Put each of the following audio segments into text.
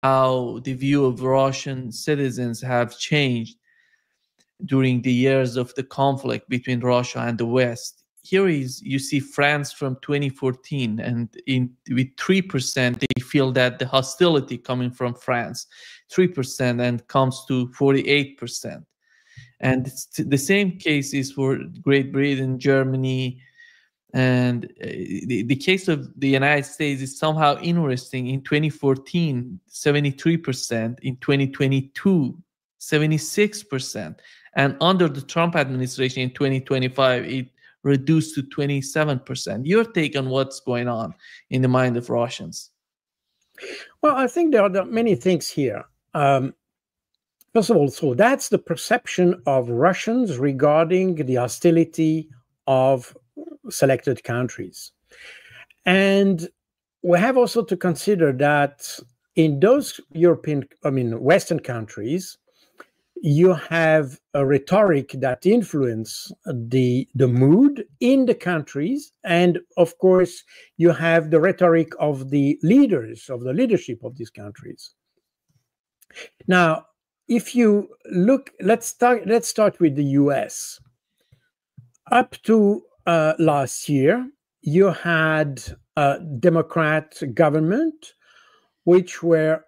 how the view of Russian citizens have changed during the years of the conflict between Russia and the West. Here is you see France from 2014, and with 3%, they feel that the hostility coming from France, 3%, and comes to 48%. And the same case is for Great Britain, Germany, and the case of the United States is somehow interesting. In 2014, 73%. In 2022, 76%. And under the Trump administration in 2025, it reduced to 27%. Your take on what's going on in the mind of Russians? Well, I think there are many things here. First of all, so that's the perception of Russians regarding the hostility of selected countries. And we have also to consider that in those Western countries, you have a rhetoric that influence the mood in the countries. And of course, you have the rhetoric of the leaders, of the leadership of these countries. Now, if you look, let's start with the US. Up to last year, you had a Democrat government which were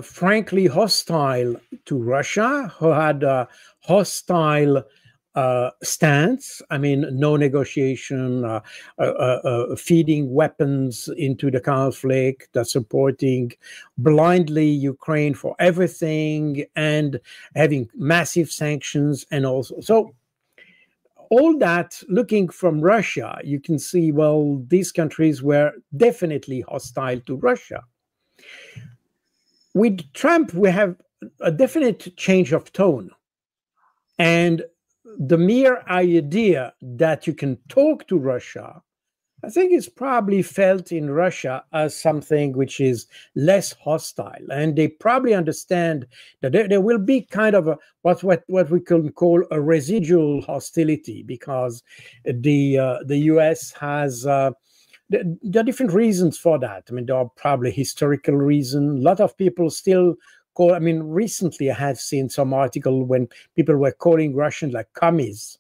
frankly hostile to Russia, who had a hostile stance. I mean, no negotiation, feeding weapons into the conflict, supporting blindly Ukraine for everything, and having massive sanctions, and also so. All that, looking from Russia, you can see, well, these countries were definitely hostile to Russia. With Trump, we have a definite change of tone. And the mere idea that you can talk to Russia, I think is probably felt in Russia as something which is less hostile. And they probably understand that there will be kind of what we can call a residual hostility, because the US has there are different reasons for that. I mean, there are probably historical reasons. A lot of people still call, I mean, recently I have seen some article when people were calling Russians like commies.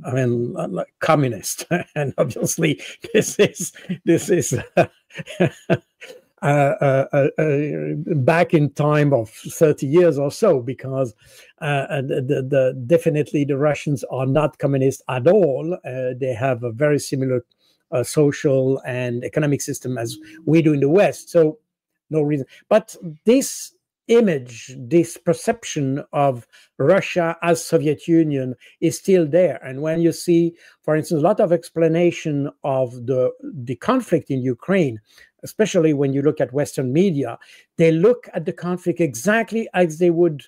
I mean, like communist, and obviously this is back in time of 30 years or so, because definitely the Russians are not communist at all. They have a very similar social and economic system as we do in the West. So no reason. But this image, this perception of Russia as Soviet Union is still there. And when you see, for instance, a lot of explanation of the conflict in Ukraine, especially when you look at Western media, they look at the conflict exactly as they would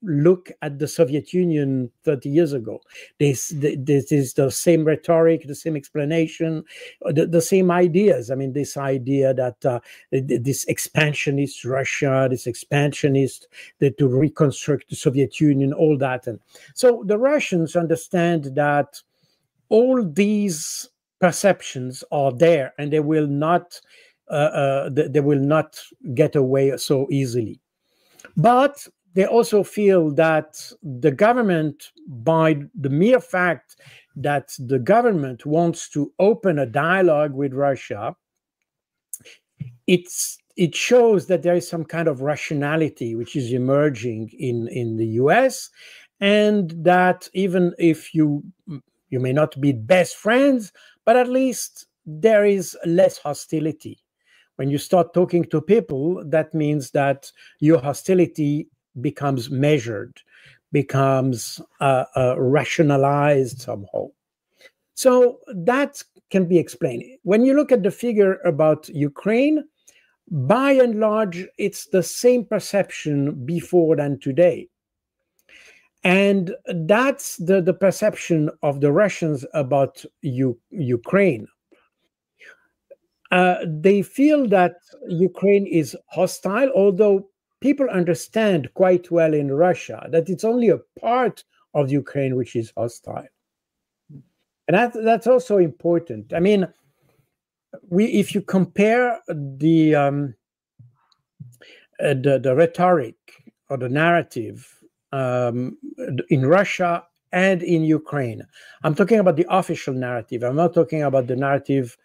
look at the Soviet Union 30 years ago. This is the same rhetoric, the same explanation, the same ideas. I mean, this idea that this expansionist Russia, this expansionist, to reconstruct the Soviet Union, all that. And so the Russians understand that all these perceptions are there, and they will not get away so easily. But they also feel that the government, by the mere fact that the government wants to open a dialogue with Russia, it shows that there is some kind of rationality which is emerging in the US, and that even if you may not be best friends, but at least there is less hostility. When you start talking to people, that means that your hostility becomes measured, becomes rationalized somehow. So that can be explained. When you look at the figure about Ukraine, by and large, it's the same perception before than today. And that's the perception of the Russians about Ukraine. They feel that Ukraine is hostile, although people understand quite well in Russia that it's only a part of Ukraine which is hostile. And that's also important. I mean, if you compare the the rhetoric or the narrative in Russia and in Ukraine. I'm talking about the official narrative. I'm not talking about the narrative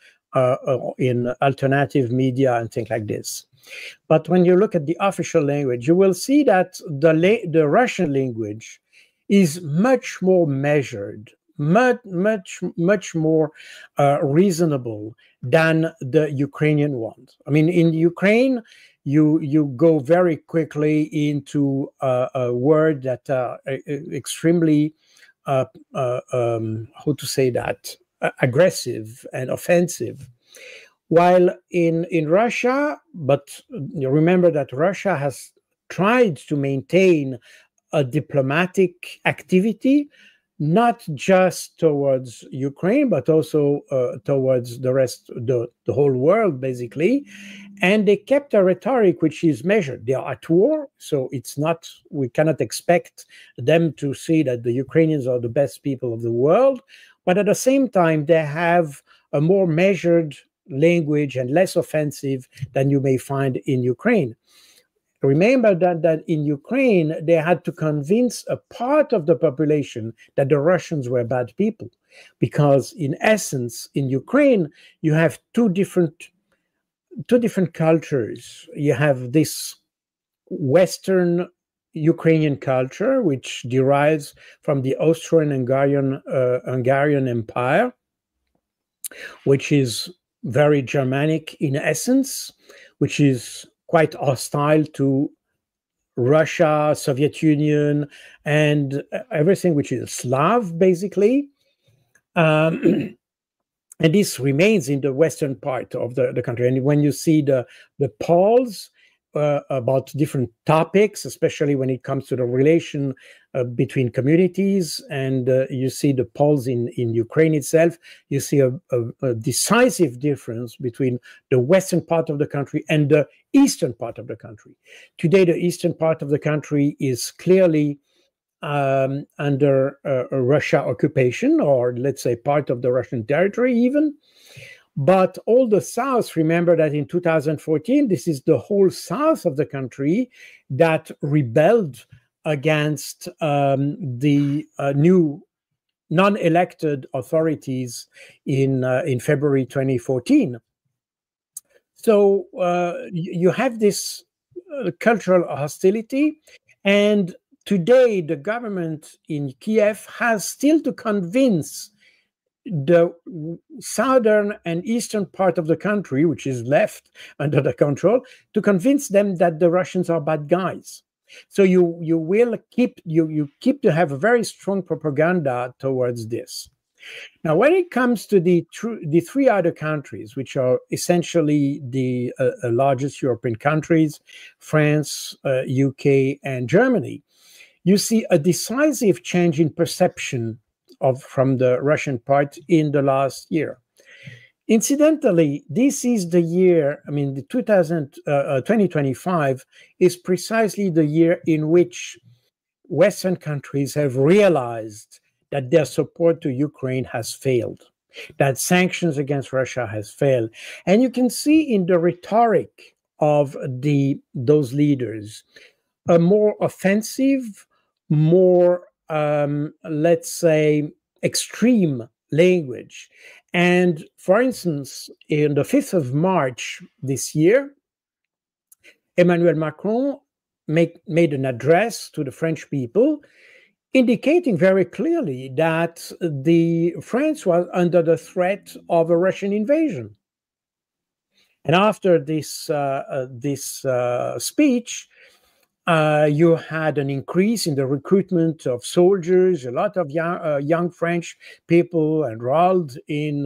in alternative media and things like this. But when you look at the official language, you will see that the Russian language is much more measured, much more reasonable than the Ukrainian ones. I mean, in Ukraine, you go very quickly into a word that extremely how to say that, aggressive and offensive. While in Russia, but you remember that Russia has tried to maintain a diplomatic activity, not just towards Ukraine, but also towards the rest, the whole world, basically. And they kept a rhetoric which is measured. They are at war, so it's not, we cannot expect them to say that the Ukrainians are the best people of the world. But at the same time, they have a more measured language and less offensive than you may find in Ukraine. Remember that in Ukraine, they had to convince a part of the population that the Russians were bad people. Because in essence, in Ukraine, you have two different cultures. You have this Western Ukrainian culture, which derives from the Austro-Hungarian Empire, which is very Germanic in essence, which is quite hostile to Russia, Soviet Union, and everything which is Slav, basically. And this remains in the western part of the country. And when you see the polls about different topics, especially when it comes to the relation between communities, and you see the polls in Ukraine itself, you see a decisive difference between the western part of the country and the eastern part of the country. Today, the eastern part of the country is clearly under Russia occupation, or let's say part of the Russian territory even. But all the south, remember that in 2014, this is the whole south of the country that rebelled against the new non-elected authorities in February 2014. So you have this cultural hostility, and today the government in Kiev has still to convince the southern and eastern part of the country, which is left under the control, to convince them that the Russians are bad guys. So you will keep to have a very strong propaganda towards this. Now, when it comes to the three other countries, which are essentially the largest European countries, France, UK, and Germany, you see a decisive change in perception from the Russian part in the last year. Incidentally, this is the year, I mean, the 2025 is precisely the year in which Western countries have realized that their support to Ukraine has failed, that sanctions against Russia has failed. And you can see in the rhetoric of those leaders a more offensive, more let's say, extreme language. And for instance, in the 5th of March this year, Emmanuel Macron made an address to the French people, indicating very clearly that France was under the threat of a Russian invasion. And after this speech, you had an increase in the recruitment of soldiers. A lot of young French people enrolled in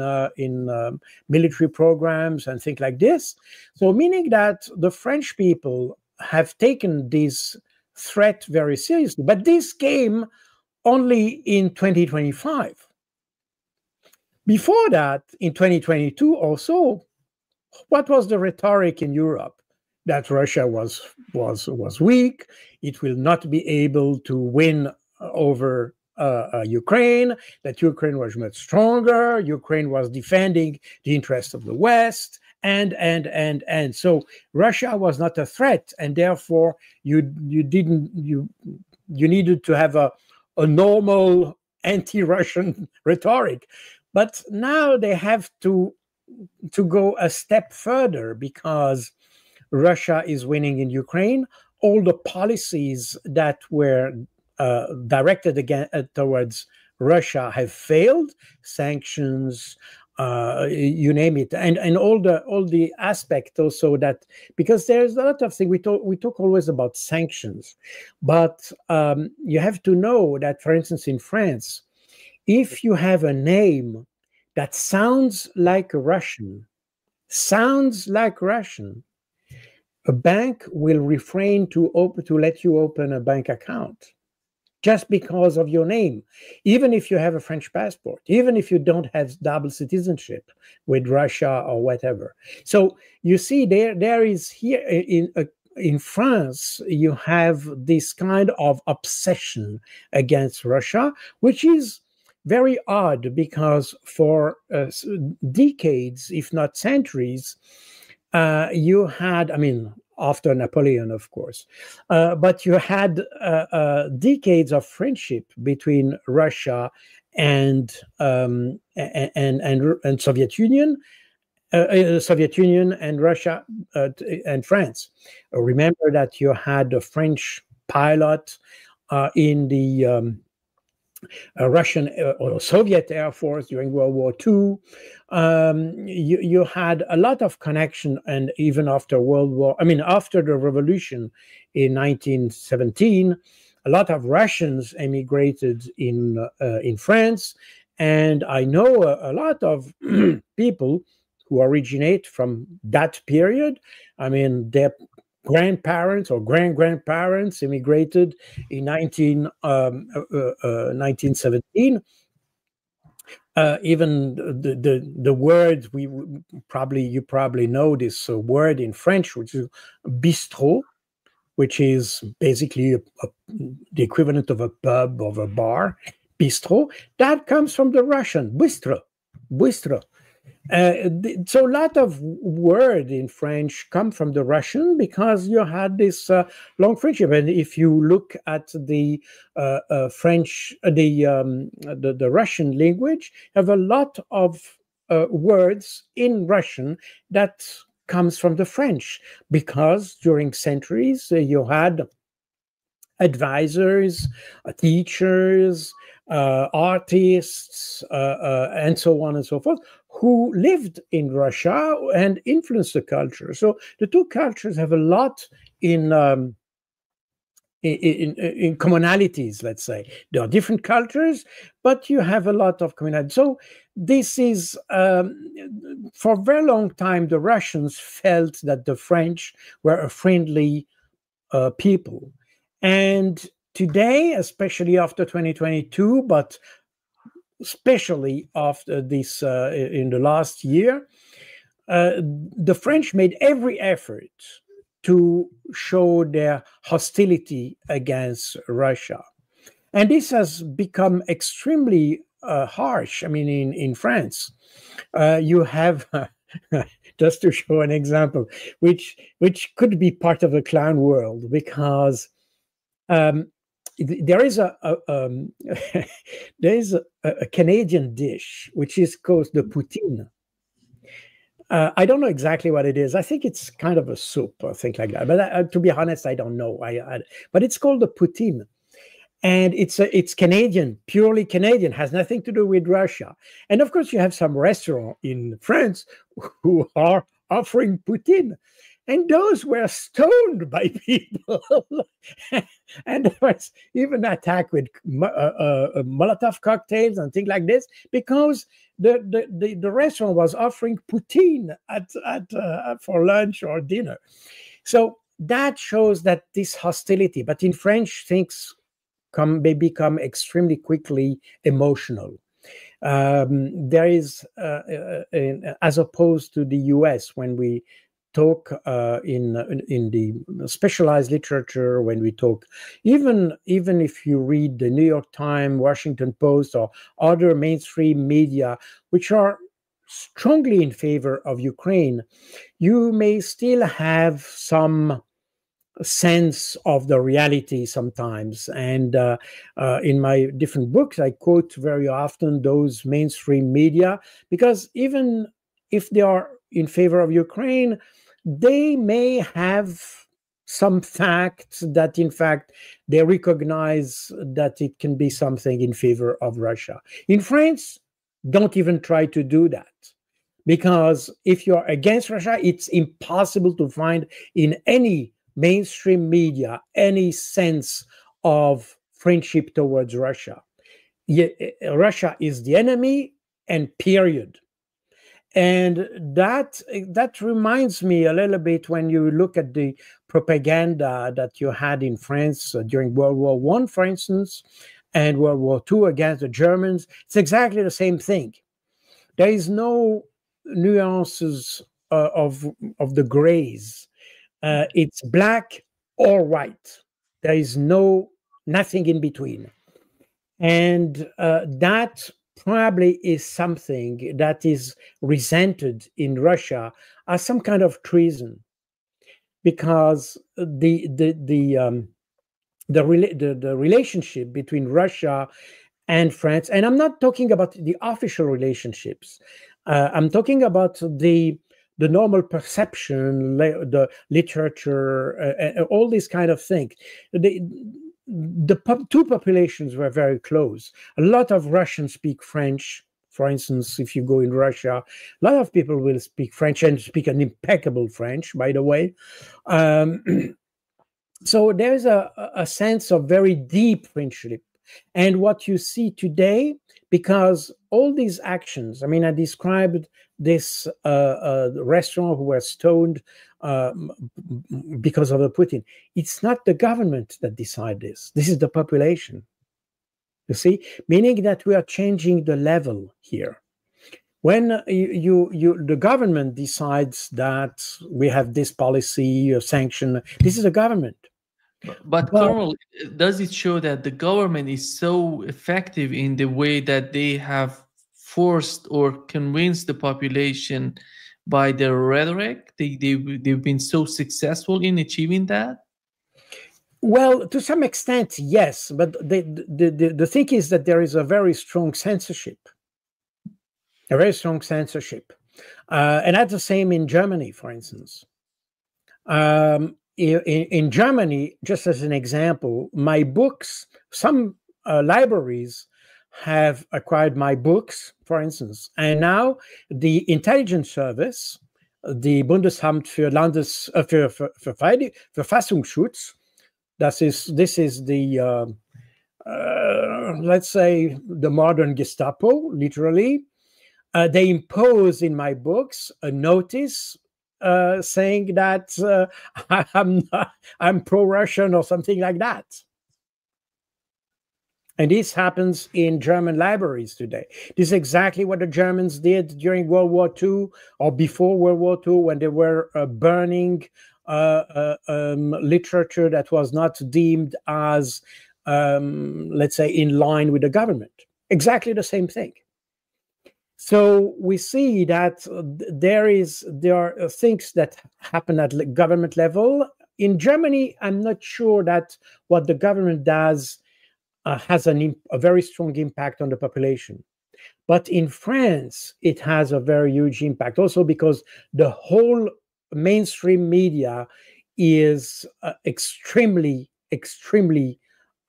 military programs and things like this. So meaning that the French people have taken this threat very seriously. But this came only in 2025. Before that, in 2022 also, what was the rhetoric in Europe? That Russia was weak, it will not be able to win over Ukraine, that Ukraine was much stronger, Ukraine was defending the interests of the West, and so Russia was not a threat, and therefore you needed to have a normal anti-Russian rhetoric. But now they have to go a step further because Russia is winning in Ukraine. All the policies that were directed towards Russia have failed. Sanctions, you name it, and all the aspect also that, because there's a lot of things we talk always about sanctions, but you have to know that, for instance, in France, if you have a name that sounds like Russian, a bank will refrain to let you open a bank account just because of your name, even if you have a French passport, even if you don't have double citizenship with Russia or whatever. So you see, there is here in France, you have this kind of obsession against Russia, which is very odd because for decades, if not centuries, you had, I mean, after Napoleon, of course, but you had decades of friendship between Russia and Soviet Union, and Russia and France. Remember that you had a French pilot in the Russian or Soviet Air Force during World War II. You had a lot of connection, and even after after the revolution in 1917, a lot of Russians emigrated in France, and I know a lot of people who originate from that period. I mean, their grandparents or grandparents immigrated in 1917. Even the word you probably know this word in French, which is bistrot, which is basically the equivalent of a pub, of a bar. Bistrot, that comes from the Russian bistro. So a lot of words in French come from the Russian because you had this long friendship. And if you look at the French, the Russian language, have a lot of words in Russian that comes from the French, because during centuries you had advisors, teachers, artists, and so on and so forth, who lived in Russia and influenced the culture. So the two cultures have a lot in commonalities, let's say. There are different cultures, but you have a lot of commonalities. So this is, for a very long time, the Russians felt that the French were a friendly people. And today, especially after 2022, but especially after this in the last year, the French made every effort to show their hostility against Russia. And this has become extremely harsh. I mean, in France, you have, just to show an example, which could be part of the clown world, because there is a Canadian dish which is called the poutine. I don't know exactly what it is. I think it's kind of a soup or things like that. But to be honest, I don't know. But it's called the poutine, and it's Canadian, purely Canadian. Has nothing to do with Russia. And of course, you have some restaurant in France who are offering poutine. And those were stoned by people. And there was even attack with Molotov cocktails and things like this, because the restaurant was offering poutine for lunch or dinner. So that shows that this hostility, but in French, things may become extremely quickly emotional. There is, as opposed to the US, when we talk in the specialized literature, when we talk, even if you read the New York Times, Washington Post, or other mainstream media, which are strongly in favor of Ukraine, you may still have some sense of the reality sometimes. And in my different books, I quote very often those mainstream media, because even if they are in favor of Ukraine, they may have some facts that, in fact, they recognize that it can be something in favor of Russia. In France, don't even try to do that. Because if you're against Russia, it's impossible to find in any mainstream media any sense of friendship towards Russia. Russia is the enemy, and period. And that reminds me a little bit when you look at the propaganda that you had in France during World War I, for instance, and World War II against the Germans. It's exactly the same thing. There is no nuances of the grays. It's black or white. There is nothing in between. And that probably is something that is resented in Russia as some kind of treason, because the relationship between Russia and France, and I'm not talking about the official relationships, I'm talking about the normal perception, the literature, all these kind of things. The two populations were very close. A lot of Russians speak French. For instance, if you go in Russia, a lot of people will speak French and speak an impeccable French, by the way. So there's a sense of very deep friendship. And what you see today, because all these actions, I mean, I described this restaurant who was stoned because of the Putin. It's not the government that decide this. This is the population. You see, meaning that we are changing the level here. When the government decides that we have this policy of sanction, this is a government. But Colonel, does it show that the government is so effective in the way that they have forced or convinced the population by their rhetoric? They've been so successful in achieving that? Well, to some extent, yes. But the thing is that there is a very strong censorship. A very strong censorship. And that's the same in Germany, for instance. In Germany, just as an example, my books, some libraries have acquired my books, for instance, and now the intelligence service, the Bundesamt für Verfassungsschutz, this is the, let's say, the modern Gestapo, literally. They impose in my books a notice saying that I'm pro-Russian or something like that. And this happens in German libraries today. This is exactly what the Germans did during World War II or before World War II, when they were burning literature that was not deemed as, let's say, in line with the government. Exactly the same thing. So we see that there are things that happen at the government level. In Germany, I'm not sure that what the government does has a very strong impact on the population. But in France, it has a very huge impact, also because the whole mainstream media is extremely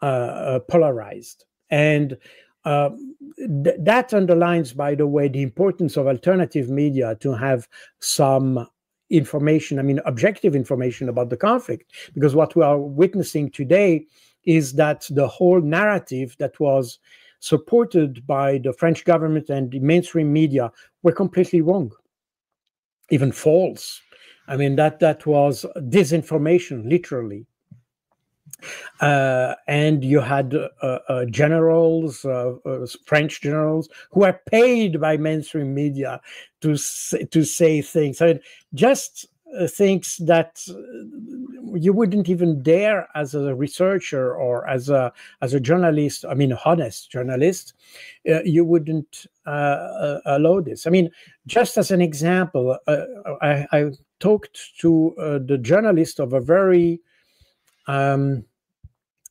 polarized. And that underlines, by the way, the importance of alternative media to have some information, I mean, objective information about the conflict. Because what we are witnessing today is that the whole narrative that was supported by the French government and the mainstream media were completely wrong, even false. I mean, that was disinformation, literally. And you had generals, French generals, who are paid by mainstream media to say things. I mean, just things that you wouldn't even dare as a researcher or as a journalist, I mean, a honest journalist, you wouldn't allow this. I mean, just as an example, I talked to the journalist of a very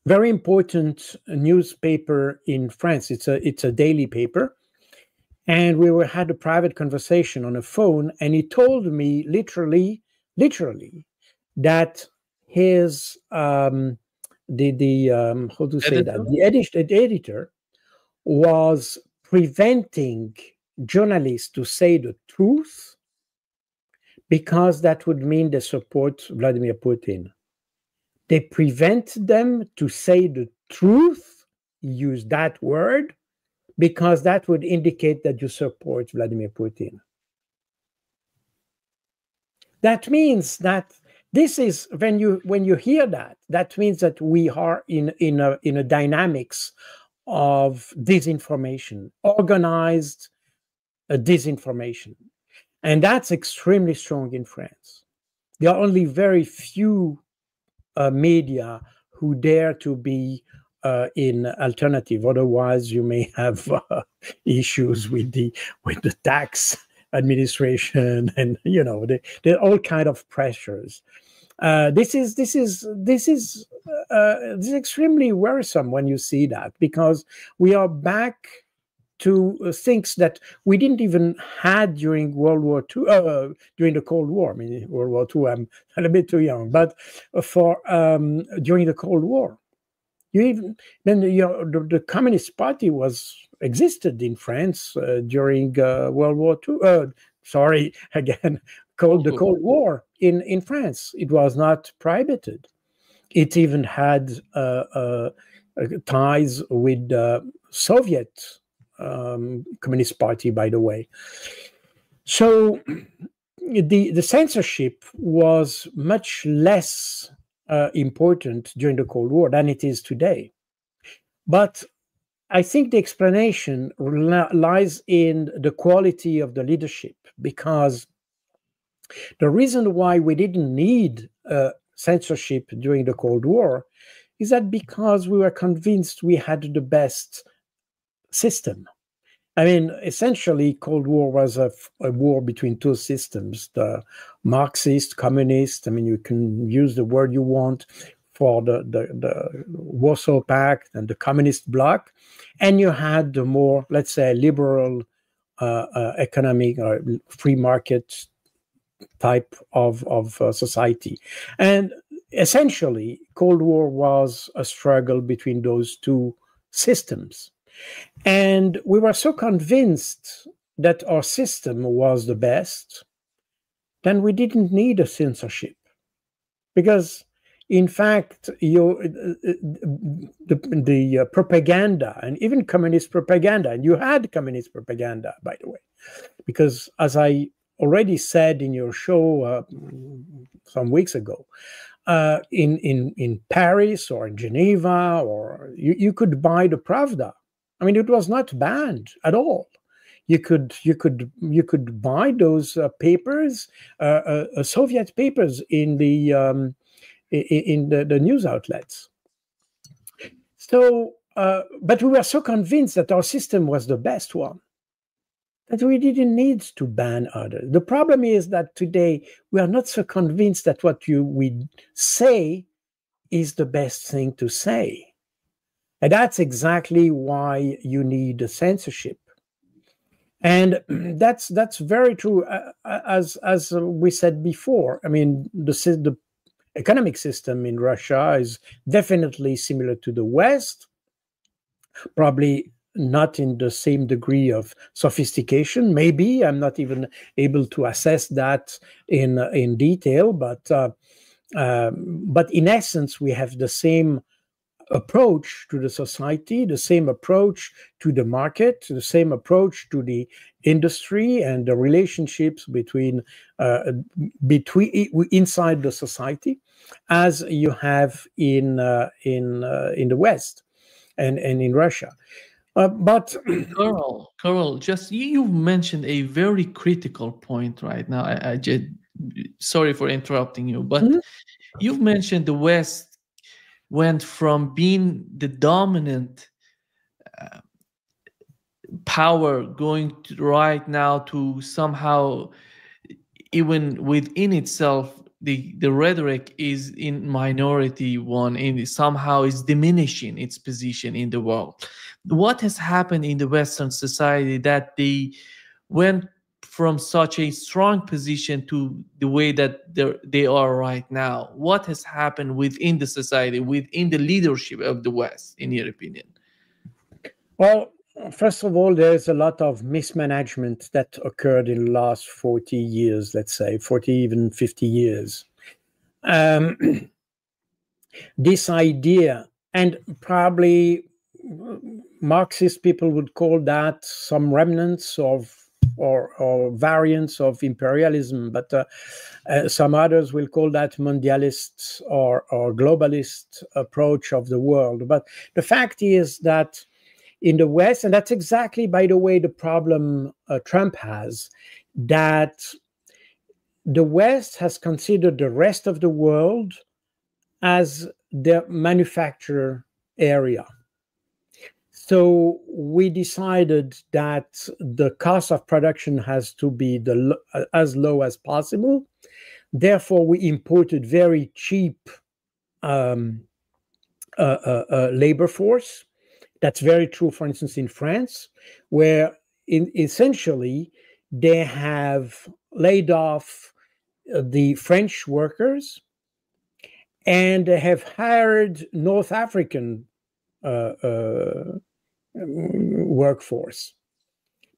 important newspaper in France. It's a daily paper. And we had a private conversation on a phone, and he told me literally that his how to say Editor? that the editor was preventing journalists to say the truth because that would mean they support Vladimir Putin. They prevent them to say the truth, use that word, because that would indicate that you support Vladimir Putin. That means that this is, when you hear that, that means that we are in a dynamics of disinformation, organized disinformation, and that's extremely strong in France. There are only very few media who dare to be in alternative. Otherwise, you may have issues with the tax administration, and there are all kind of pressures. This is extremely worrisome when you see that, because we are back to things that we didn't even had during World War II, during the Cold War. I mean, World War II, I'm a little bit too young, but for during the Cold War, the Communist Party existed in France during World War II. Sorry, again, the Cold War in France. It was not prohibited. It even had ties with the Soviet Communist Party, by the way. So the censorship was much less important during the Cold War than it is today. But I think the explanation lies in the quality of the leadership, because the reason why we didn't need censorship during the Cold War is that because we were convinced we had the best system. I mean, essentially, Cold War was a war between two systems, the Marxist, communist. I mean, you can use the word you want for the Warsaw Pact and the communist bloc. And you had the more, let's say, liberal economic or free market type of society. And essentially, Cold War was a struggle between those two systems. And we were so convinced that our system was the best, then we didn't need a censorship. Because, in fact, the propaganda, and even communist propaganda, and you had communist propaganda, by the way, because as I already said in your show some weeks ago, in Paris or in Geneva, or you could buy the Pravda. I mean, it was not banned at all. You could buy those papers, Soviet papers, in the news outlets. So, but we were so convinced that our system was the best one that we didn't need to ban others. The problem is that today we are not so convinced that what we say is the best thing to say. And that's exactly why you need a censorship. And that's very true. As we said before, I mean, the economic system in Russia is definitely similar to the West, probably not in the same degree of sophistication. Maybe I'm not even able to assess that in detail, but in essence, we have the same approach to the society, the same approach to the market, the same approach to the industry and the relationships between inside the society, as you have in the West and in Russia. But Carol, just you mentioned a very critical point right now. sorry for interrupting you, but you've mentioned the West went from being the dominant power going to right now to somehow, even within itself, the rhetoric is in minority one, and somehow is diminishing its position in the world. What has happened in the Western society that they went from such a strong position to the way that they are right now? What has happened within the society, within the leadership of the West, in your opinion? Well, first of all, there's a lot of mismanagement that occurred in the last 40 years, let's say, 40, even 50 years. This idea, and probably Marxist people would call that some remnants of or variants of imperialism, but some others will call that mondialist or globalist approach of the world. But the fact is that in the West, and that's exactly, by the way, the problem Trump has, that the West has considered the rest of the world as the manufacturer area. So we decided that the cost of production has to be as low as possible. Therefore, we imported very cheap labor force. That's very true, for instance, in France, where essentially they have laid off the French workers and they have hired North African workforce,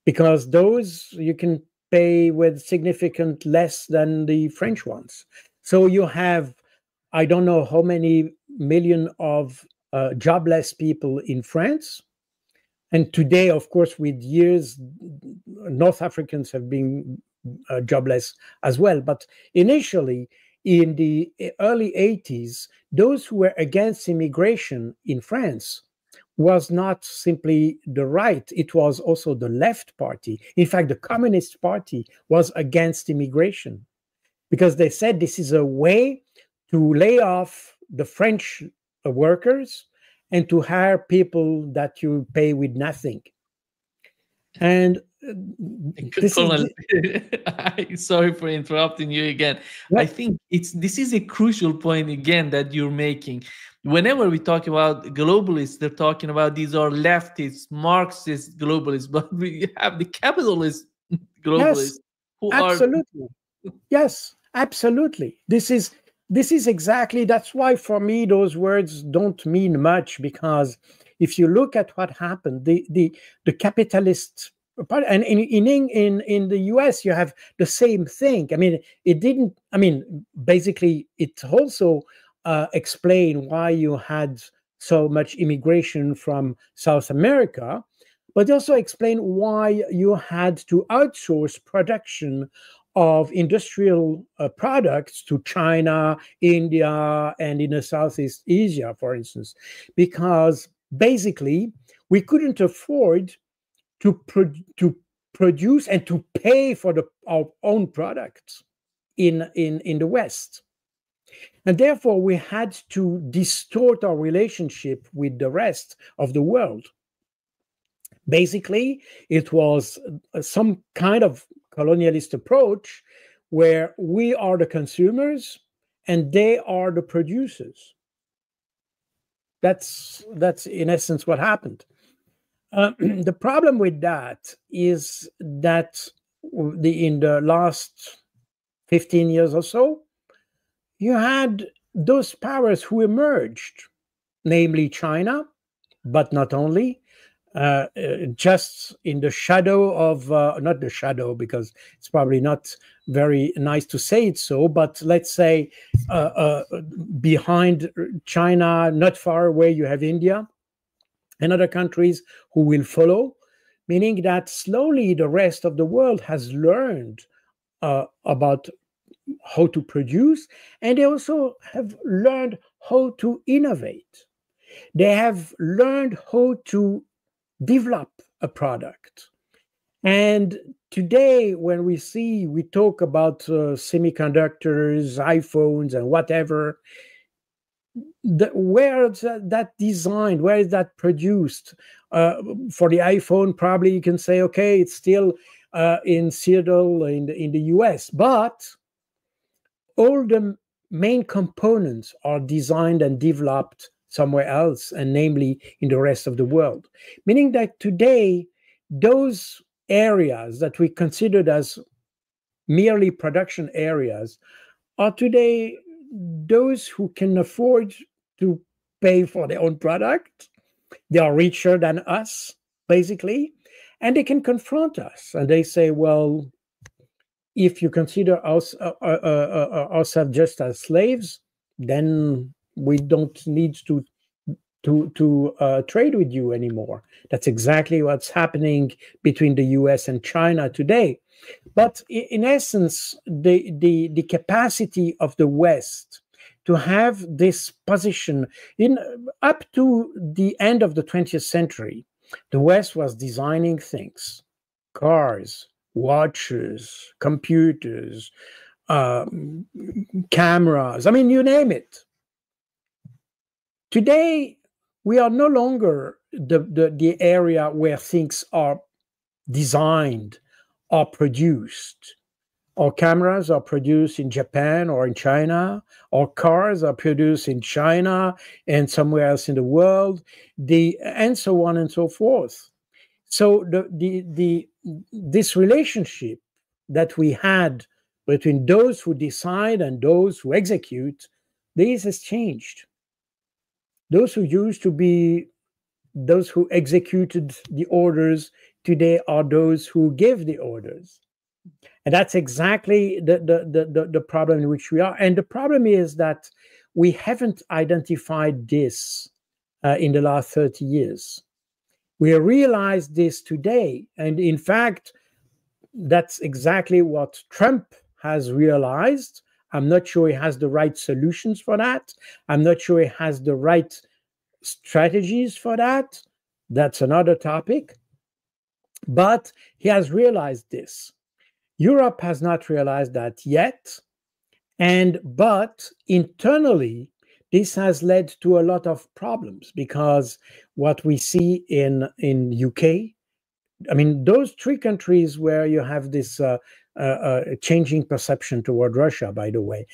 because those you can pay with significant less than the French ones. So you have, I don't know how many million of jobless people in France. And today, of course, with years, North Africans have been jobless as well. But initially, in the early 80s, those who were against immigration in France was not simply the right, it was also the left party. In fact, the Communist Party was against immigration because they said this is a way to lay off the French workers and to hire people that you pay with nothing. And sorry for interrupting you again. Yeah. I think this is a crucial point again that you're making. Whenever we talk about globalists, they're talking about these are leftists, Marxist globalists, but we have the capitalist globalists. Yes, who absolutely. Yes, absolutely. This is exactly, that's why for me those words don't mean much, because if you look at what happened, the capitalist part, and in the US you have the same thing. I mean, basically it also explain why you had so much immigration from South America, but also explain why you had to outsource production of industrial products to China, India, and in the Southeast Asia, for instance, because basically we couldn't afford to produce and to pay for our own products in the West. And therefore, we had to distort our relationship with the rest of the world. Basically, it was some kind of colonialist approach where we are the consumers and they are the producers. That's in essence what happened. The problem with that is that in the last 15 years or so, you had those powers who emerged, namely China, but not only, just in the shadow of, not the shadow, because it's probably not very nice to say it so, but let's say behind China, not far away, you have India and other countries who will follow, meaning that slowly the rest of the world has learned about how to produce, and they also have learned how to innovate. They have learned how to develop a product. And today, when we talk about semiconductors, iPhones, and whatever, where is that designed? Where is that produced? For the iPhone, probably you can say, okay, it's still in Seattle in the US, but all the main components are designed and developed somewhere else, and namely in the rest of the world. Meaning that today, those areas that we considered as merely production areas are today those who can afford to pay for their own product. They are richer than us, basically, and they can confront us. And they say, well, if you consider us ourselves just as slaves, then we don't need to trade with you anymore. That's exactly what's happening between the US and China today. But in essence, the capacity of the West to have this position up to the end of the 20th century, the West was designing things, cars, watches, computers, cameras, I mean, you name it. Today, we are no longer the area where things are designed or produced. Our cameras are produced in Japan or in China. Our cars are produced in China and somewhere else in the world, and so on and so forth. So this relationship that we had between those who decide and those who execute, this has changed. Those who used to be those who executed the orders today are those who give the orders. And that's exactly the problem in which we are. And the problem is that we haven't identified this in the last 30 years. We realize this today. And in fact, that's exactly what Trump has realized. I'm not sure he has the right solutions for that. I'm not sure he has the right strategies for that. That's another topic. But he has realized this. Europe has not realized that yet. But internally, this has led to a lot of problems, because what we see in UK, I mean, those three countries where you have this changing perception toward Russia, by the way,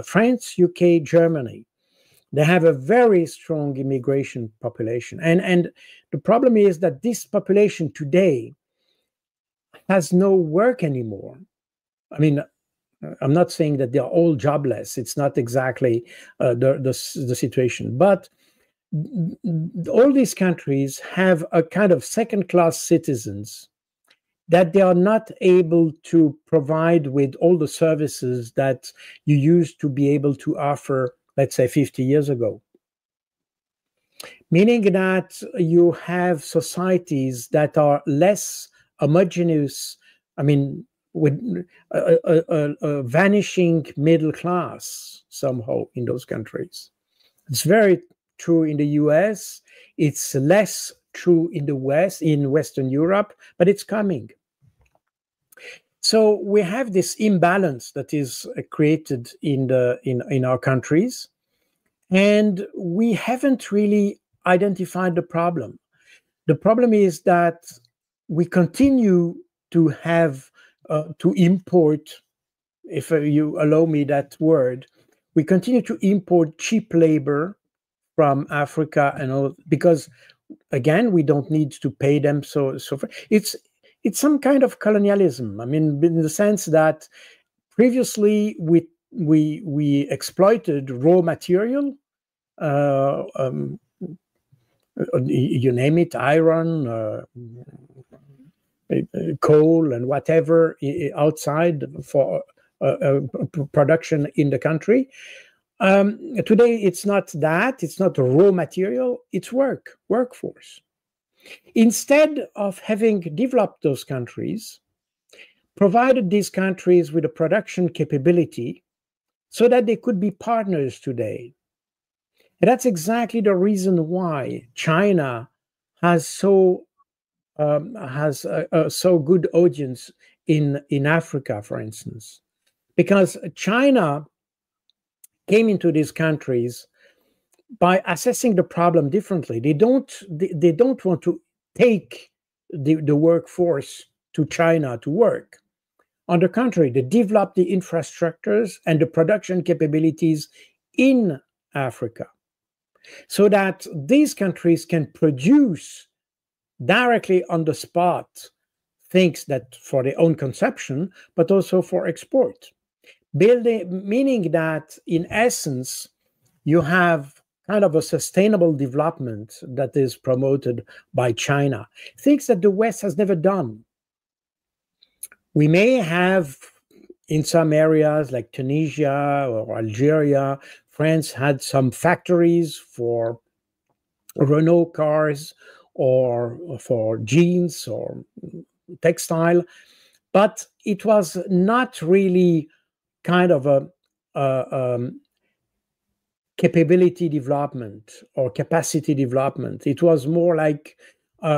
France, UK, Germany, they have a very strong immigration population. And the problem is that this population today has no work anymore. I mean, I'm not saying that they're all jobless. It's not exactly the situation. But all these countries have a kind of second-class citizens that they are not able to provide with all the services that you used to be able to offer, let's say, 50 years ago. Meaning that you have societies that are less homogeneous, I mean, with a vanishing middle class somehow in those countries. It's very true in the US. It's less true in the West, in Western Europe, but it's coming. So we have this imbalance that is created in our countries, and we haven't really identified the problem. The problem is that we continue to have to import, if you allow me that word, we continue to import cheap labor from Africa and all, because again, we don't need to pay them. So it's some kind of colonialism. I mean, in the sense that previously we exploited raw material, you name it, iron, coal, and whatever outside for production in the country. Today, it's not that. It's not raw material. It's workforce. Instead of having developed those countries, provided these countries with a production capability so that they could be partners today. And that's exactly the reason why China has so good audience in Africa, for instance, because China came into these countries by assessing the problem differently. They don't want to take the workforce to China to work. On the contrary, they develop the infrastructures and the production capabilities in Africa so that these countries can produce directly on the spot things that for their own consumption, but also for export. Meaning that in essence, you have kind of a sustainable development that is promoted by China, things that the West has never done. We may have in some areas like Tunisia or Algeria, France had some factories for Renault cars or for jeans or textile, but it was not really kind of a capability development or capacity development. It was more like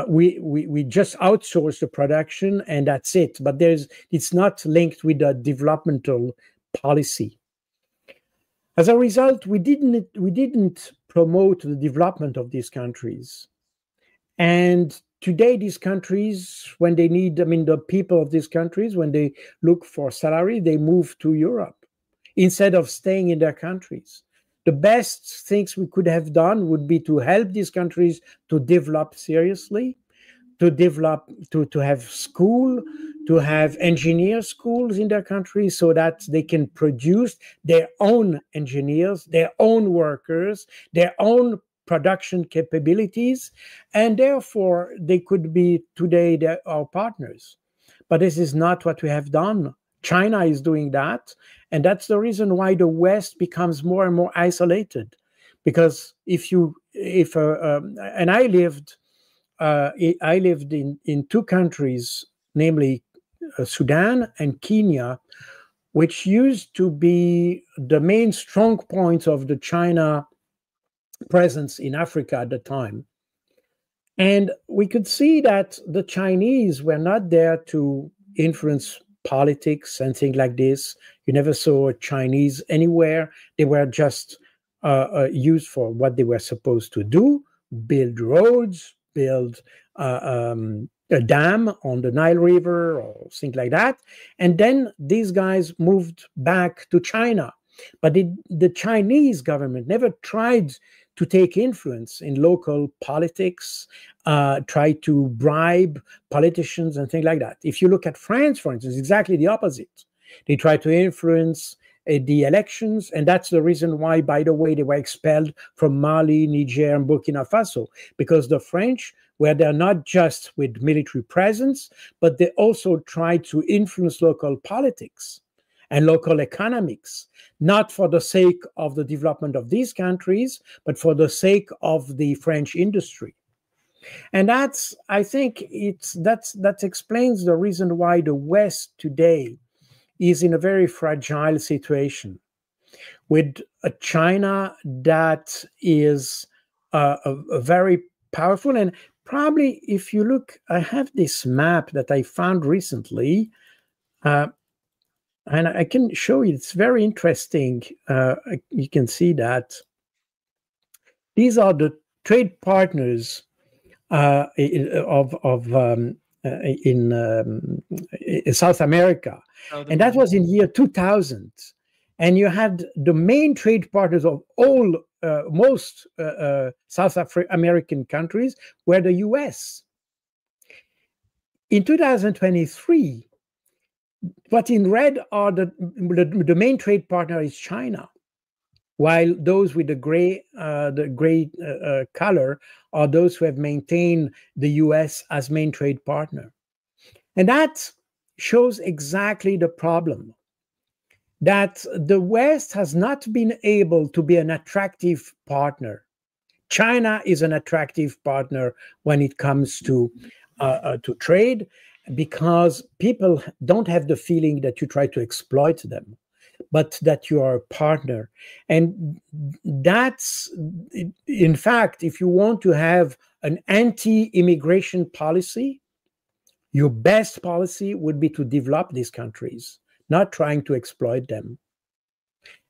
we just outsource the production and that's it. But it's not linked with a developmental policy. As a result, we didn't promote the development of these countries. And today, these countries, when they need, the people of these countries, when they look for salary, they move to Europe instead of staying in their countries. The best things we could have done would be to help these countries to develop seriously, to have school, to have engineer schools in their country so that they can produce their own engineers, their own workers, their own production capabilities, and therefore they could be today our partners. But this is not what we have done. China is doing that, and that's the reason why the West becomes more and more isolated. Because and I lived in two countries, namely Sudan and Kenya, which used to be the main strong points of the China presence in Africa at the time. And we could see that the Chinese were not there to influence politics and things like this. You never saw a Chinese anywhere. They were just used for what they were supposed to do: build roads, build a dam on the Nile River or things like that. And then these guys moved back to China. But the Chinese government never tried to take influence in local politics, try to bribe politicians and things like that. If you look at France, for instance, exactly the opposite. They try to influence the elections, and that's the reason why, by the way, they were expelled from Mali, Niger, and Burkina Faso, because the French were there not just with military presence, but they also tried to influence local politics and local economics, not for the sake of the development of these countries, but for the sake of the French industry. And I think that explains the reason why the West today is in a very fragile situation, with a China that is a very powerful. And probably, if you look, I have this map that I found recently, and I can show you. It's very interesting. You can see that these are the trade partners in South America, and that was in year 2000. And you had the main trade partners of most South American countries were the US. In 2023, what in red are the main trade partner is China, while those with the gray color are those who have maintained the US as main trade partner. And that shows exactly the problem, that the West has not been able to be an attractive partner. China is an attractive partner when it comes to trade, because people don't have the feeling that you try to exploit them, but that you are a partner. And that's, in fact, if you want to have an anti-immigration policy, Your best policy would be to develop these countries, not trying to exploit them.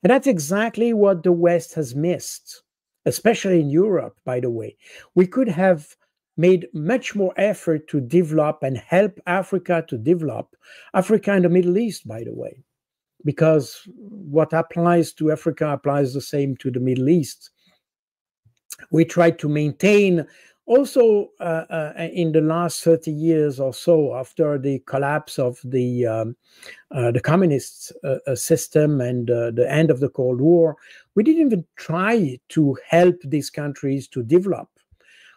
And that's exactly what the West has missed, especially in Europe, by the way. We could have made much more effort to develop and help Africa to develop, Africa and the Middle East, by the way, because what applies to Africa applies the same to the Middle East. We tried to maintain also in the last 30 years or so, after the collapse of the communist system and the end of the Cold War, we didn't even try to help these countries to develop.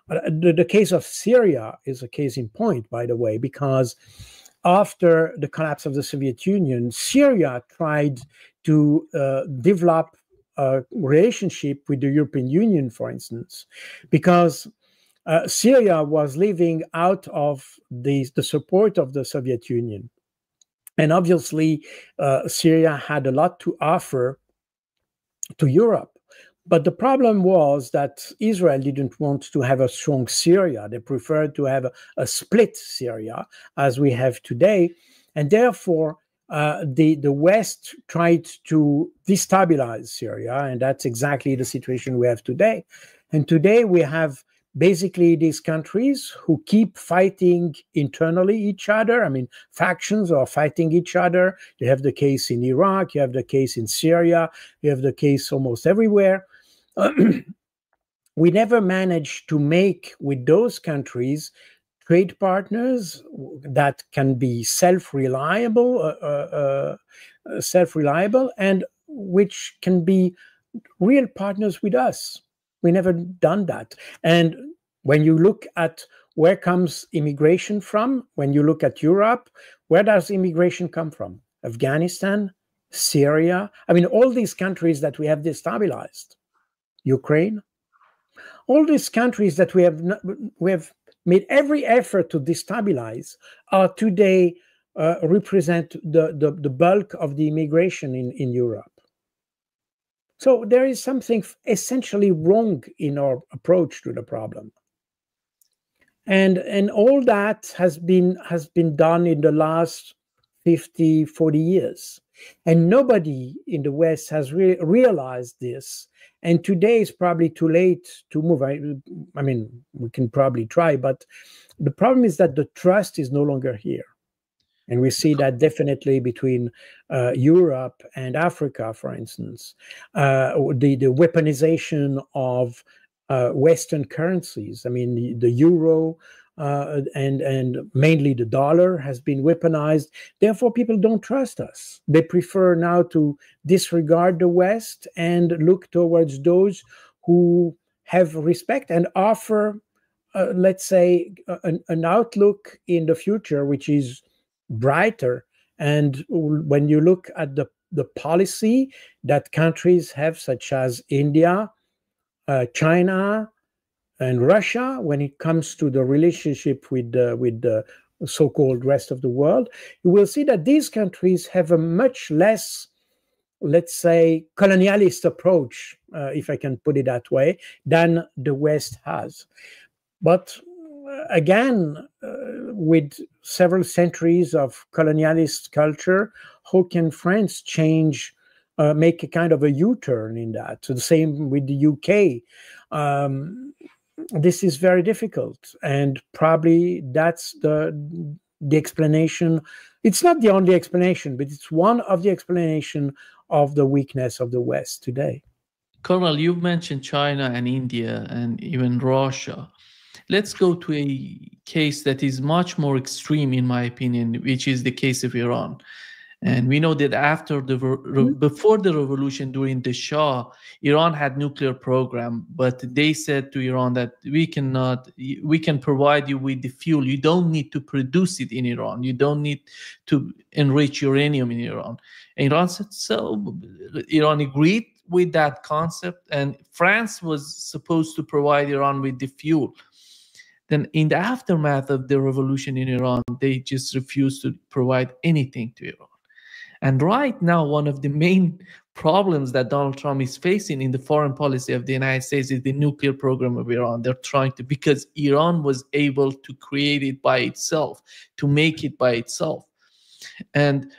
The case of Syria is a case in point, by the way, because after the collapse of the Soviet Union, Syria tried to develop a relationship with the European Union, for instance, because Syria was living out of the support of the Soviet Union. And obviously, Syria had a lot to offer to Europe. But the problem was that Israel didn't want to have a strong Syria. They preferred to have a split Syria, as we have today. And therefore, the West tried to destabilize Syria. And that's exactly the situation we have today. And today we have basically these countries who keep fighting internally each other. I mean, factions are fighting each other. You have the case in Iraq, you have the case in Syria, you have the case almost everywhere. We never managed to make with those countries trade partners that can be self-reliable and which can be real partners with us. We never done that. And when you look at where comes immigration from, when you look at Europe, where does immigration come from? Afghanistan, Syria, I mean, all these countries that we have destabilized. Ukraine, all these countries that we have made every effort to destabilize are today represent the bulk of the immigration in Europe. So there is something essentially wrong in our approach to the problem. And all that has been done in the last 50, 40 years. And nobody in the West has realized this. And today is probably too late to move. I mean, we can probably try, but the problem is that the trust is no longer here. And we see that definitely between Europe and Africa, for instance. The weaponization of Western currencies. I mean, the euro and mainly the dollar has been weaponized. Therefore, people don't trust us. They prefer now to disregard the West and look towards those who have respect and offer, let's say, an outlook in the future, which is brighter. And when you look at the policy that countries have, such as India, China, and Russia, when it comes to the relationship with the so-called rest of the world, you will see that these countries have a much less, let's say, colonialist approach, if I can put it that way, than the West has. But again, with several centuries of colonialist culture, how can France change, make a kind of a U-turn in that? So the same with the UK. This is very difficult, and probably that's the explanation. It's not the only explanation, but it's one of the explanation of the weakness of the West today. Colonel, you've mentioned China and India and even Russia. Let's go to a case that is much more extreme, in my opinion, which is the case of Iran. And we know that after before the revolution, during the Shah, Iran had nuclear program, but they said to Iran that we can provide you with the fuel. You don't need to produce it in Iran. You don't need to enrich uranium in Iran. And Iran said so. Iran agreed with that concept, and France was supposed to provide Iran with the fuel. Then in the aftermath of the revolution in Iran, they just refused to provide anything to Iran. And right now, one of the main problems that Donald Trump is facing in the foreign policy of the United States is the nuclear program of Iran. They're trying to, because Iran was able to create it by itself, to make it by itself. And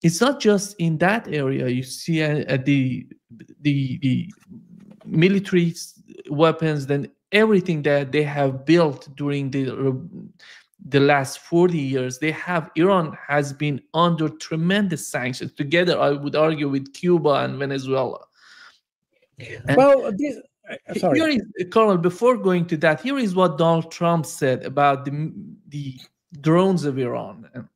it's not just in that area. You see the military weapons, then everything that they have built during the last 40 years, Iran has been under tremendous sanctions together, I would argue, with Cuba and Venezuela. And well, sorry. Here is, Colonel, before going to that, here is what Donald Trump said about the drones of Iran.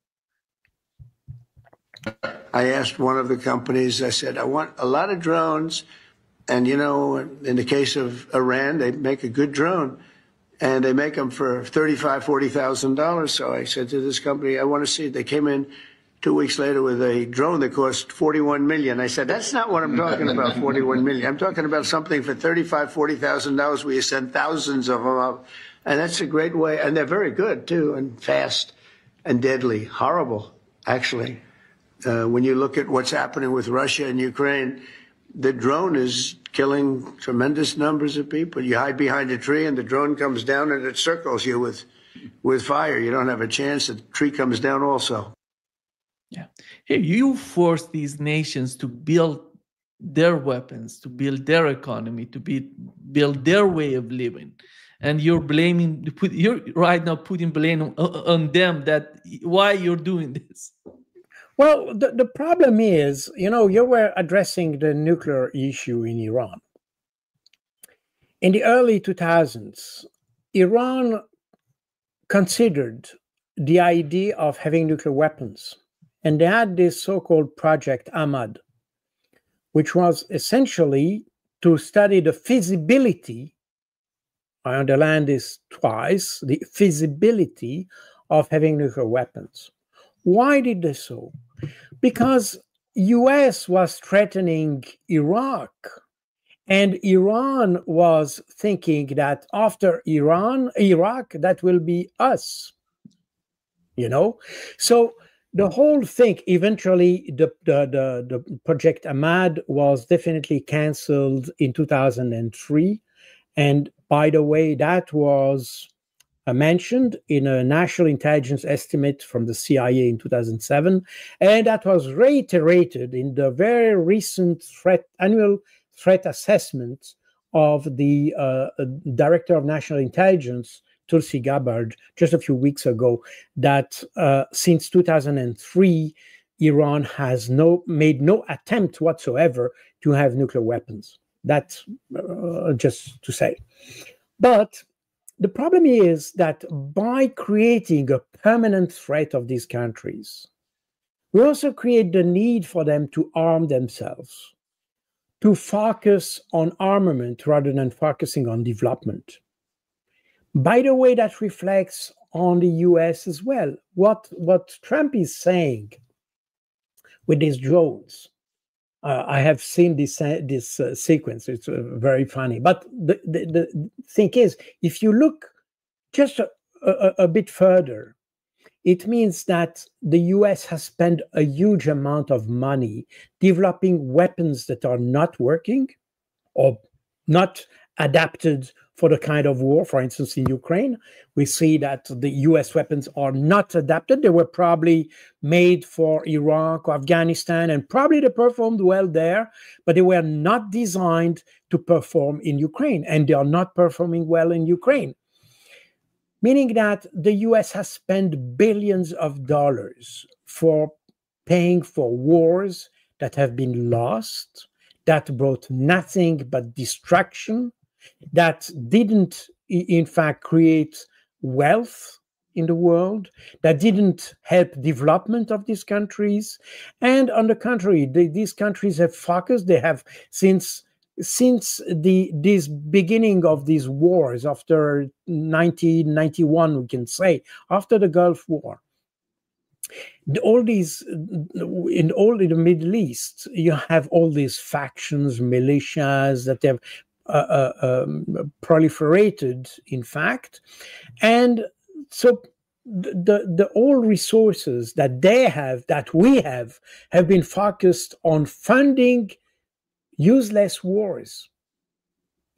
I asked one of the companies, I said, I want a lot of drones. And, you know, in the case of Iran, they make a good drone. And they make them for $35,000, $40,000. So I said to this company, I want to see it. They came in 2 weeks later with a drone that cost $41 million. I said, that's not what I'm talking about, $41 million. I'm talking about something for $35,000, $40,000 where you send thousands of them up. And that's a great way. And they're very good, too, and fast and deadly. Horrible, actually. When you look at what's happening with Russia and Ukraine, the drone is killing tremendous numbers of people. You hide behind a tree and the drone comes down and it circles you with fire. You don't have a chance. The tree comes down also. Yeah. Here, you force these nations to build their weapons, to build their economy, to build their way of living. And you're right now putting blame on them that why you're doing this. Well, the problem is, you know, you were addressing the nuclear issue in Iran. In the early 2000s, Iran considered the idea of having nuclear weapons. And they had this so-called Project Ahmad, which was essentially to study the feasibility, I underline this twice, the feasibility of having nuclear weapons. Why did they so? Because US was threatening Iraq, and Iran was thinking that after Iraq, that will be us, you know? So the whole thing, eventually the Project Ahmad was definitely canceled in 2003. And by the way, that was mentioned in a national intelligence estimate from the CIA in 2007, and that was reiterated in the very recent annual threat assessment of the Director of National Intelligence, Tulsi Gabbard, just a few weeks ago, that since 2003, Iran has made no attempt whatsoever to have nuclear weapons. That's just to say. But the problem is that by creating a permanent threat of these countries, we also create the need for them to arm themselves, to focus on armament rather than focusing on development. By the way, that reflects on the US as well. What Trump is saying with these drones, I have seen this sequence. It's very funny. But the thing is, if you look just a bit further, it means that the US has spent a huge amount of money developing weapons that are not working or not adapted for the kind of war. For instance, in Ukraine, we see that the US weapons are not adapted. They were probably made for Iraq or Afghanistan, and probably they performed well there, but they were not designed to perform in Ukraine, and they are not performing well in Ukraine. Meaning that the US has spent billions of dollars for paying for wars that have been lost, that brought nothing but destruction, that didn't, in fact, create wealth in the world, that didn't help development of these countries. And on the contrary, these countries have focused, they have, since this beginning of these wars, after 1991, we can say, after the Gulf War, all these, in the Middle East, you have all these factions, militias that have proliferated, in fact. And so the all resources that they have, that we have been focused on funding useless wars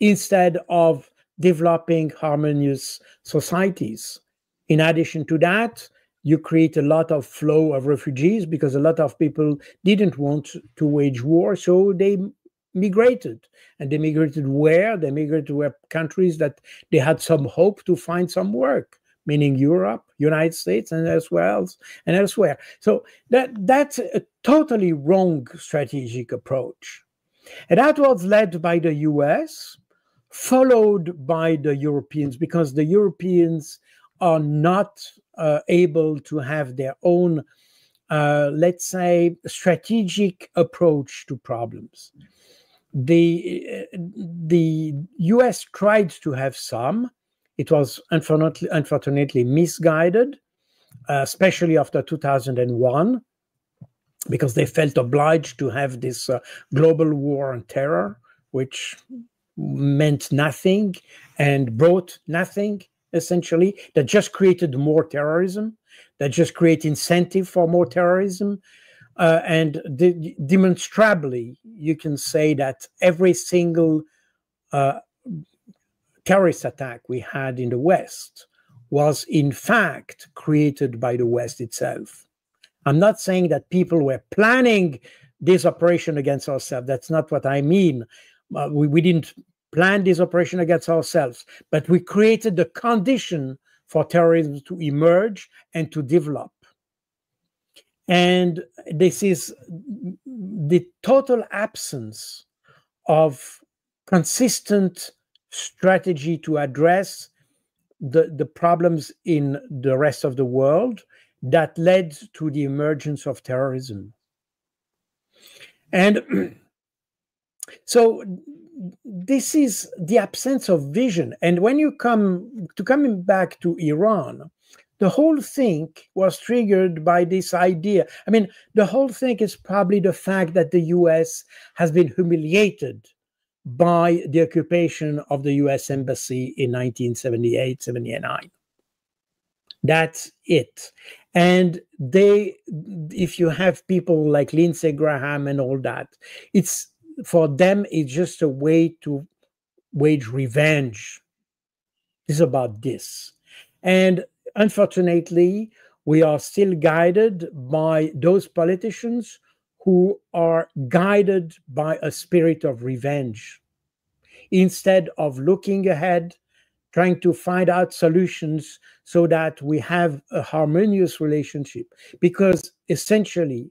instead of developing harmonious societies. In addition to that, you create a lot of flow of refugees because a lot of people didn't want to wage war, so they migrated. And they migrated where? They migrated to countries that they had some hope to find some work, meaning Europe, United States, and elsewhere. So that's a totally wrong strategic approach. And that was led by the US, followed by the Europeans, because the Europeans are not able to have their own, let's say, strategic approach to problems. The US tried to have some. It was unfortunately misguided, especially after 2001, because they felt obliged to have this global war on terror, which meant nothing and brought nothing, essentially, that just created more terrorism, that just created incentive for more terrorism. And demonstrably, you can say that every single terrorist attack we had in the West was in fact created by the West itself. I'm not saying that people were planning this operation against ourselves. That's not what I mean. We didn't plan this operation against ourselves, but we created the condition for terrorism to emerge and to develop. And this is the total absence of consistent strategy to address the problems in the rest of the world that led to the emergence of terrorism. And so this is the absence of vision. And when you coming back to Iran, the whole thing was triggered by this idea. I mean, the whole thing is probably the fact that the US has been humiliated by the occupation of the US embassy in 1978, 79. That's it. And if you have people like Lindsey Graham and all that, for them, it's just a way to wage revenge. It's about this. And unfortunately, we are still guided by those politicians who are guided by a spirit of revenge. Instead of looking ahead, trying to find out solutions so that we have a harmonious relationship. Because essentially,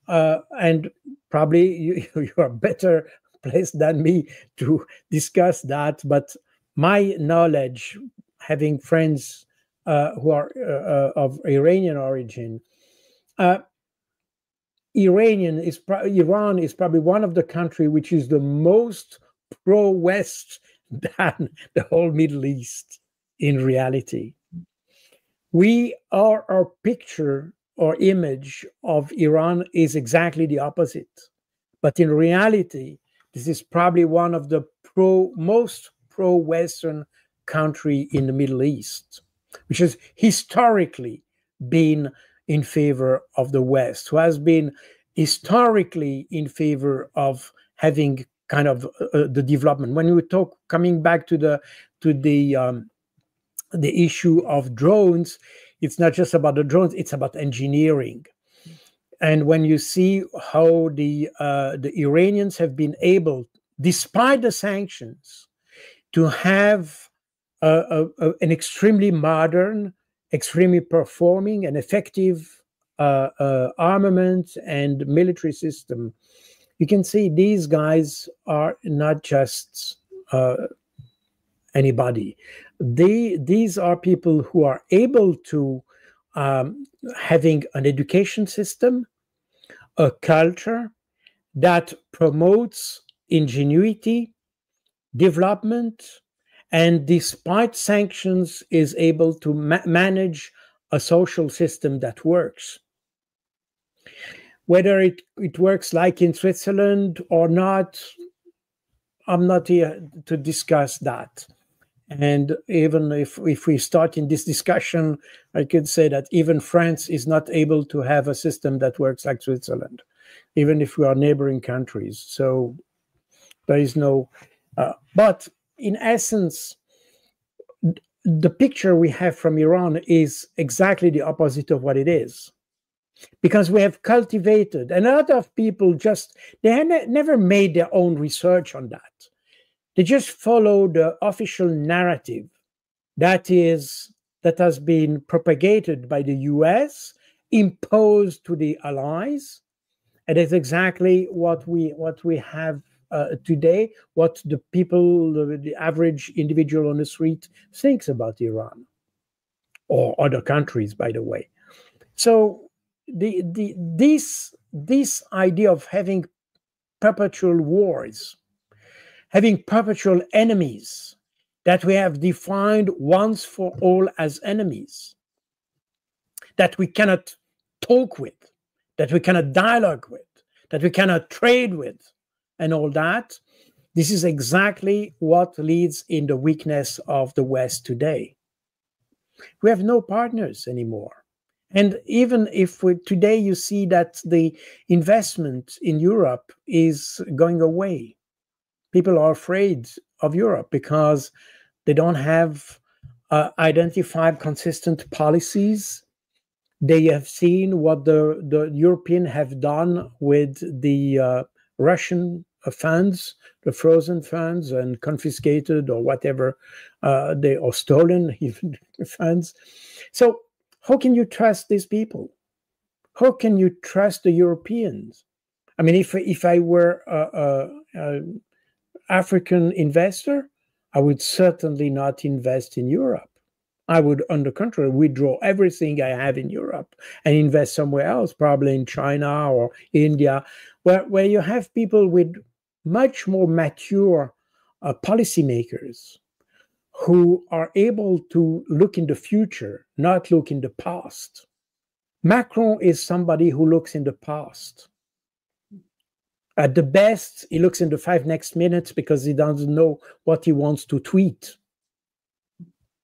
and probably you are better placed than me to discuss that, but my knowledge, having friends who are of Iranian origin, Iran is probably one of the countries which is the most pro-West than the whole Middle East in reality. Our picture or image of Iran is exactly the opposite. But in reality, this is probably one of the most pro-Western country in the Middle East, which has historically been in favor of the West, who has been historically in favor of having kind of the development. When we talk, coming back to the issue of drones, it's not just about the drones; it's about engineering. And when you see how the Iranians have been able, despite the sanctions, to have an extremely modern, extremely performing and effective armament and military system, you can see these guys are not just anybody. These are people who are able to having an education system, a culture that promotes ingenuity, development, and despite sanctions is able to manage a social system that works. Whether it works like in Switzerland or not, I'm not here to discuss that. And even if we start in this discussion, I could say that even France is not able to have a system that works like Switzerland, even if we are neighboring countries. So There is no, but in essence, the picture we have from Iran is exactly the opposite of what it is. Because we have cultivated, and a lot of people just, they have never made their own research on that. They just follow the official narrative that has been propagated by the US, imposed to the allies, and it's exactly what we have today, what the people, the average individual on the street thinks about Iran, or other countries, by the way. So this idea of having perpetual wars, having perpetual enemies that we have defined once for all as enemies, that we cannot talk with, that we cannot dialogue with, that we cannot trade with, and all that, this is exactly what leads in the weakness of the West today. We have no partners anymore. And even if today you see that the investment in Europe is going away, people are afraid of Europe because they don't have identified consistent policies. They have seen what the Europeans have done with the Russian funds, the frozen funds, and confiscated or whatever, or stolen even funds. So how can you trust these people? How can you trust the Europeans? I mean, if I were an African investor, I would certainly not invest in Europe. I would, on the contrary, withdraw everything I have in Europe and invest somewhere else, probably in China or India, where you have people with much more mature policymakers who are able to look in the future, not look in the past. Macron is somebody who looks in the past. At the best, he looks in the 5 next minutes because he doesn't know what he wants to tweet.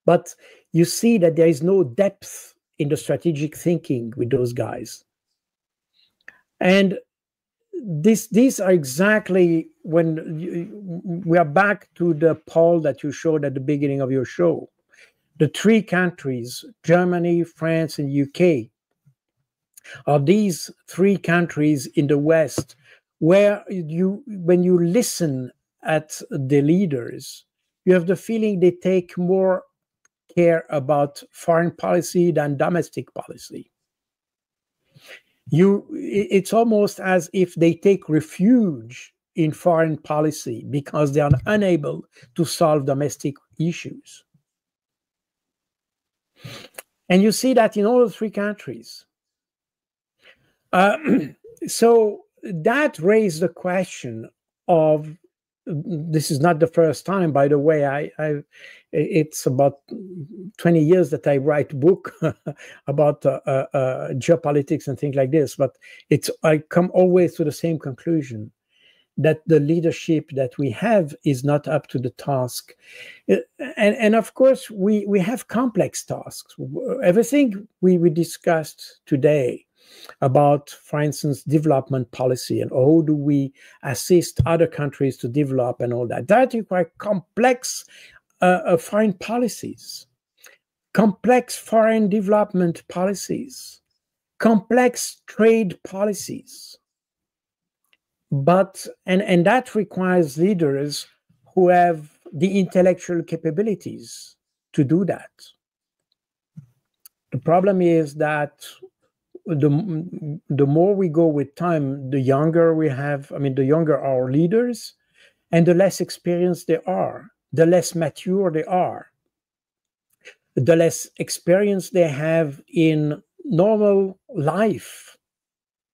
But you see that there is no depth in the strategic thinking with those guys. And these are exactly when we are back to the poll that you showed at the beginning of your show. The 3 countries, Germany, France, and UK, are these 3 countries in the West where when you listen at the leaders, you have the feeling they take more care about foreign policy than domestic policy. It's almost as if they take refuge in foreign policy because they are unable to solve domestic issues. And you see that in all 3 countries. So that raised the question of, this is not the first time, by the way, it's about 20 years that I write a book about geopolitics and things like this, but I come always to the same conclusion, that the leadership that we have is not up to the task. And of course, we have complex tasks. Everything we discussed today about, for instance, development policy and how do we assist other countries to develop and all that, that require complex foreign policies, complex foreign development policies, complex trade policies. But and that requires leaders who have the intellectual capabilities to do that. The problem is that the more we go with time, the younger we have, the younger our leaders, and the less experienced they are, the less mature they are, the less experience they have in normal life.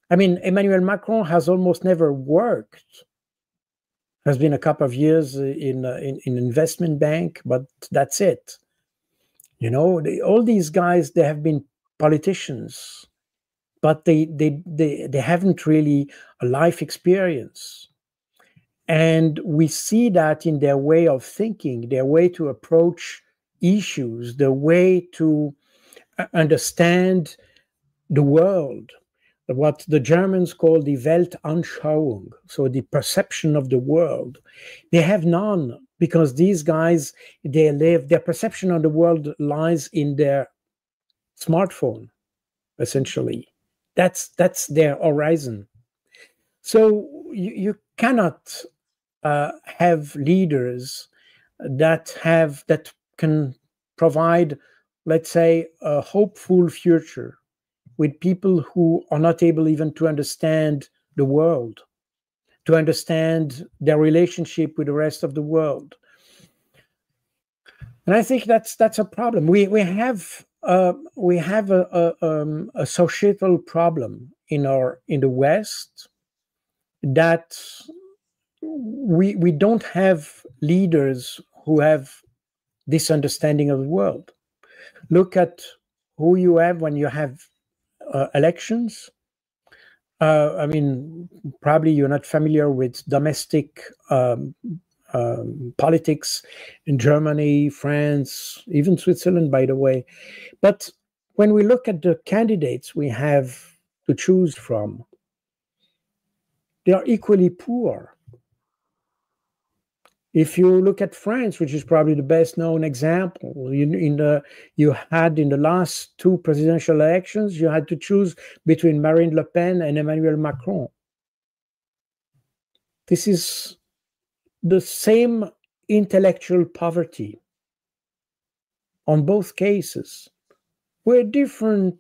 Emmanuel Macron has almost never worked. Has been a couple of years in investment bank, but that's it. All these guys, they have been politicians, but they haven't really a life experience. And we see that in their way of thinking, their way to approach issues, the way to understand the world. what the Germans call the Weltanschauung, so the perception of the world. They have none, because these guys, their perception of the world lies in their smartphone, essentially. That's their horizon. So you cannot have leaders that can provide, let's say, a hopeful future with people who are not able even to understand the world, to understand their relationship with the rest of the world. And I think that's a problem. We have a societal problem in the West, that we don't have leaders who have this understanding of the world. Look at who you have when you have elections. I mean, probably you're not familiar with domestic politics in Germany, France, even Switzerland, by the way. But when we look at the candidates we have to choose from, they are equally poor. If you look at France, which is probably the best known example, you had in the last two presidential elections, you had to choose between Marine Le Pen and Emmanuel Macron. This is the same intellectual poverty on both cases. We're different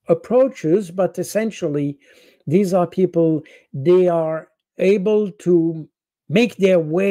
approaches, but essentially these are people, they are able to make their way